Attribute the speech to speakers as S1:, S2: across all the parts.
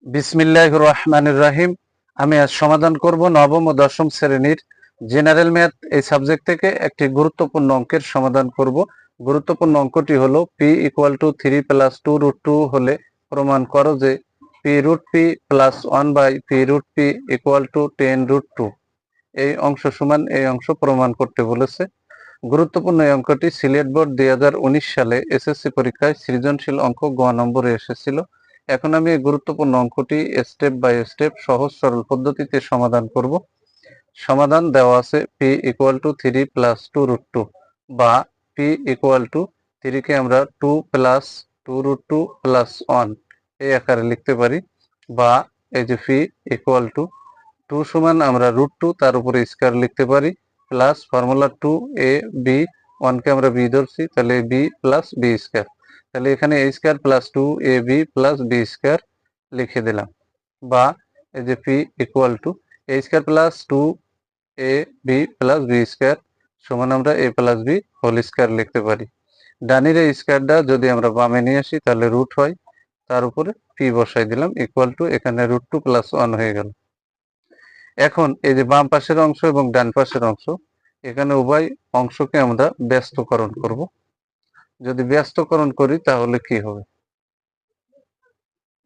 S1: বিসমিল্লাহির রহমানির রহিম। আমি আজ সমাধান করব নবম ও দশম শ্রেণীর জেনারেল ম্যাথ এই সাবজেক্ট থেকে একটি গুরুত্বপূর্ণ অঙ্কের সমাধান করব। গুরুত্বপূর্ণ অঙ্কটি হলো পি ইকুয়াল টু 3 + 2√2 হলে প্রমাণ করো যে পি রুট পি প্লাস 1/পি রুট পি ইকুয়াল টু 10√2। এই অংশ সমান এই অংশ প্রমাণ করতে বলেছে। গুরুত্বপূর্ণ এই অঙ্কটি সিলেট বোর্ড 2019 সালে এসএসসি পরীক্ষায় সৃজনশীল অঙ্ক গ নম্বরে এসেছিল। এখন আমি এই গুরুত্বপূর্ণ অঙ্কটি স্টেপ বাই স্টেপ সহজ সরল পদ্ধতিতে সমাধান করব। সমাধান দেওয়া আছে পি ইকুয়াল টু 3 + 2√2 বা পি ইকুয়াল টু 3 কে আমরা 2 + 2√2 + 1 এই আকারে লিখতে পারি, বা এই যে পি ইকুয়াল টু 2 সমান আমরা √2 তার উপরে স্কয়ার লিখতে পারি, প্লাস ফর্মুলা 2ab, 1 কে আমরা b ধরছি, তাহলে b + b স্কয়ার, তাহলে এখানে a square plus 2ab plus b square লিখে দিলাম। বা এই যে p equal to a square plus 2ab plus b square সমান আমরা a plus b whole square লিখতে পারি। ডানির এই স্কয়ারটা যদি আমরা বামে নিয়ে আসি তাহলে রুট হয়, তার উপরে p বসাই দিলাম ইকুয়াল টু, এখানে √2 + 1 হয়ে গেল। এখন এই যে বাম পাশের অংশ এবং ডান পাশের অংশ, এখানে উভয় অংশকে আমরা ব্যস্তকরণ করব। যদি ব্যস্তকরণ করি তাহলে কি হবে,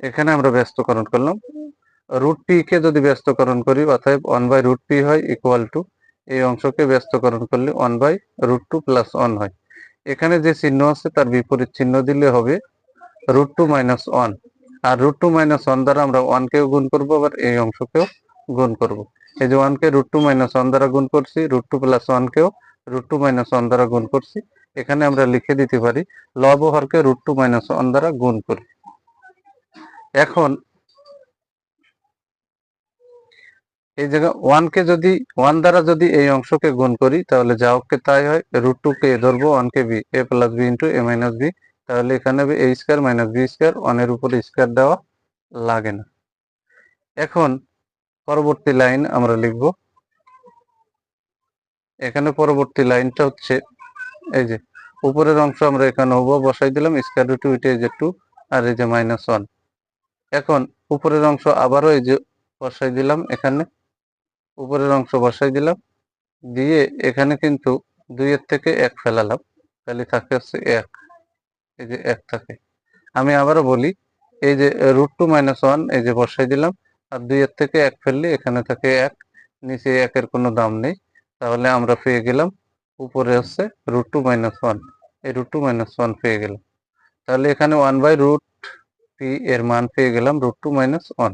S1: এখানে আমরা ব্যস্তকরণ করলাম, √p কে যদি ব্যস্তকরণ করি অতএব 1/√p হয় ইকুয়াল টু, এই অংশকে ব্যস্তকরণ করলে 1/√2 + 1 হয়। এখানে যে চিহ্ন আছে তার বিপরীত চিহ্ন দিলে হবে √2 - 1, আর √2 - 1 দ্বারা আমরা 1 কেও গুণ করব, আবার এই অংশকেও গুণ করব। এই যে 1 কে √2 - 1 দ্বারা গুণ করছি, √2 + 1 কেও √2 - 1 দ্বারা গুণ করছি। এখানে আমরা লিখে দিতে পারি লব ও হরকে √2 - 1 দ্বারা গুণ করি। এখন এই জায়গায় 1 কে যদি 1 দ্বারা যদি এই অংশকে গুণ করি তাহলে যা হোক তাই হয়, √2 কে ধরবো, 1 কে b, a + b * a - b, তাহলে এখানে হবে a স্কয়ার - b স্কয়ার, 1 এর উপরে স্কয়ার দেওয়া লাগে না। এখন পরবর্তী লাইন আমরা লিখব, এখানে পরবর্তী লাইনটা হচ্ছে এই যে উপরের অংশ আমরা এখানে বসাই দিলাম, স্কয়ার রুট উইটে এই যে 2 আর এই যে -1। এখন উপরের অংশ আবারও এই যে বসাই দিলাম, এখানে উপরের অংশ বসাই দিলাম, দিয়ে এখানে কিন্তু 2 এর থেকে 1 ফেলালাম, তাহলে থাকে হচ্ছে 1, এই যে 1 থাকে। আমি আবারও বলি, এই যে √2 - 1 এই যে বসাই দিলাম, আর 2 এর থেকে 1 ফেললে এখানে থাকে 1, নিচে 1 এর কোনো দাম নেই, তাহলে আমরা পেয়ে গেলাম উপরে হচ্ছে √2 - 1, এই √2 - 1 পেয়ে গেলাম। তাহলে এখানে 1/√p এর মান পেয়ে গেলাম √2 - 1।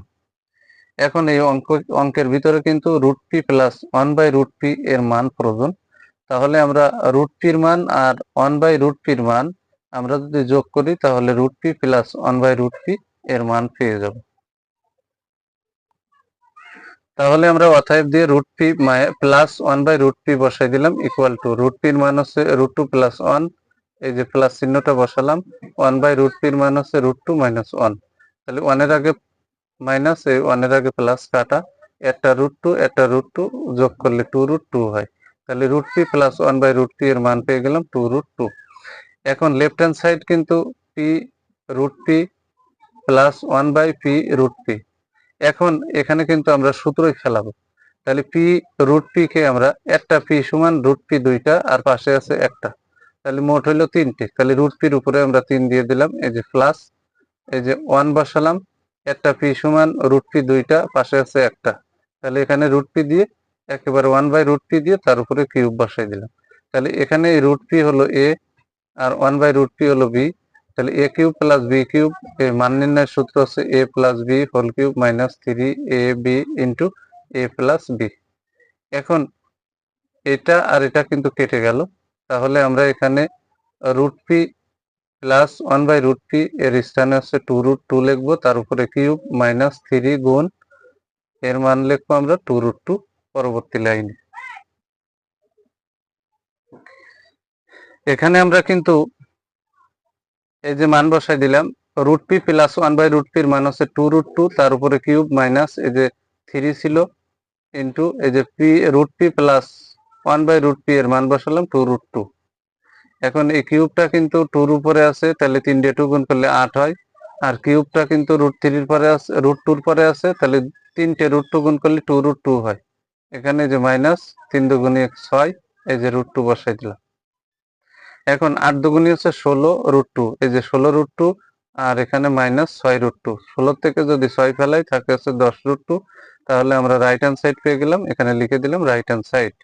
S1: এখন এই অঙ্কের ভিতরে কিন্তু √p + 1/√p এর মান প্রয়োজন, তাহলে আমরা √p এর মান আর 1/√p এর মান আমরা যদি যোগ করি তাহলে √p + 1/√p এর মান পেয়ে যাব। তাহলে আমরা অতএব দিয়ে √p + 1/√p বসাই দিলাম ইকুয়াল টু, √p এর মান হচ্ছে √2 + 1, এই যে প্লাস চিহ্নটা বসালাম, 1/√p এর মান হচ্ছে √2 - 1, তাহলে 1 এর আগে মাইনাস, এই 1 এর আগে প্লাস কাটা, একটা √2 একটা √2 যোগ করলে 2√2 হয়, তাহলে √p + 1/√p এর মান পেয়ে গেলাম 2√2। এখন লেফট হ্যান্ড সাইড কিন্তু p √p + 1/p√p। এখন এখানে কিন্তু আমরা সূত্রই ফেলাবো, তাহলে p √p কে আমরা, একটা p সমান √p 2টা আর পাশে আছে একটা, তাহলে মোট হইলো 3টে, তাহলে √p এর উপরে আমরা 3 দিয়ে দিলাম, এই যে প্লাস, এই যে 1 বসালাম, একটা p সমান √p 2টা, পাশে আছে একটা, তাহলে এখানে √p দিয়ে একেবারে 1/√p দিয়ে তার উপরে কিউব বসাই দিলাম, তাহলে এখানে এই √p হলো a আর 1/√p হলো b, তাহলে a cube plus b cube, এর মান নির্ণয়ের সূত্র হচ্ছে a + b whole cube - 3ab * a + b। এখন এটা আর এটা কিন্তু কেটে গেল, তাহলে আমরা এখানে √p + 1/√p এর স্থানে হচ্ছে 2√2 লিখবো, তার উপরে কিউব -3 গুণ এর মান লিখবো আমরা 2√2 পরবর্তী লাইনে। এখানে আমরা কিন্তু এই যে মান বসাই দিলাম, √p + 1/√p এর মান হচ্ছে 2√2, তার উপরে কিউব মাইনাস এই যে 3 ছিল ইন্টু এই যে √p + 1/√p এর মান বসালাম 2√2। এখন এই কিউবটা কিন্তু 2 এর উপরে আছে, তাহলে 3 দিয়ে 2 গুণ করলে 8 হয়, আর কিউবটা কিন্তু √3 পরে আছে, √2 পরে আছে, তাহলে 3টে √2 গুণ করলে 2√2 হয়। এখানে যে মাইনাস 3 দুগুণে 6, এই যে √2 বসাই দিলাম। এখন 8 দুগুণে হচ্ছে 16 √2, এই যে 16 √2, আর এখানে মাইনাস 6 √2। 16 থেকে যদি 6 ফেলাই থাকে হচ্ছে 10 √2, তাহলে আমরা রাইট হ্যান্ড সাইড পেয়ে গেলাম। এখানে লিখে দিলাম রাইট হ্যান্ড সাইড।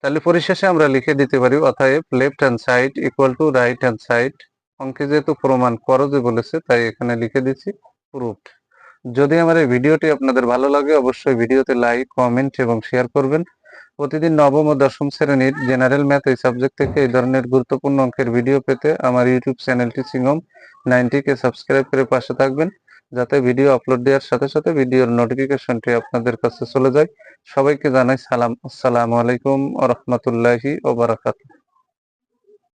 S1: তাহলে পরিশেষে আমরা লিখে দিতে পারি অতএব left hand side equal to right hand side. অঙ্কে যেহেতু প্রমাণ করো যে বলেছে, তাই এখানে লিখে দিচ্ছি প্রুফড। যদি আমার এই ভিডিওটি আপনাদের ভালো লাগে, অবশ্যই ভিডিওতে লাইক, কমেন্ট এবং শেয়ার করবেন। প্রতিদিন নবম ও দশম শ্রেণীর জেনারেল ম্যাথ এই সাবজেক্ট থেকে এই ধরনের গুরুত্বপূর্ণ অঙ্কের ভিডিও পেতে আমার ইউটিউব চ্যানেলটি সিংহম 90 কে সাবস্ক্রাইব করে পাশে থাকবেন, যাতে ভিডিও আপলোড দেওয়ার সাথে সাথে ভিডিওর নোটিফিকেশনটি আপনাদের কাছে চলে যায়। সবাইকে জানাই সালাম, আসসালামু আলাইকুম ওয়া রাহমাতুল্লাহি ওয়া বারাকাতুহু।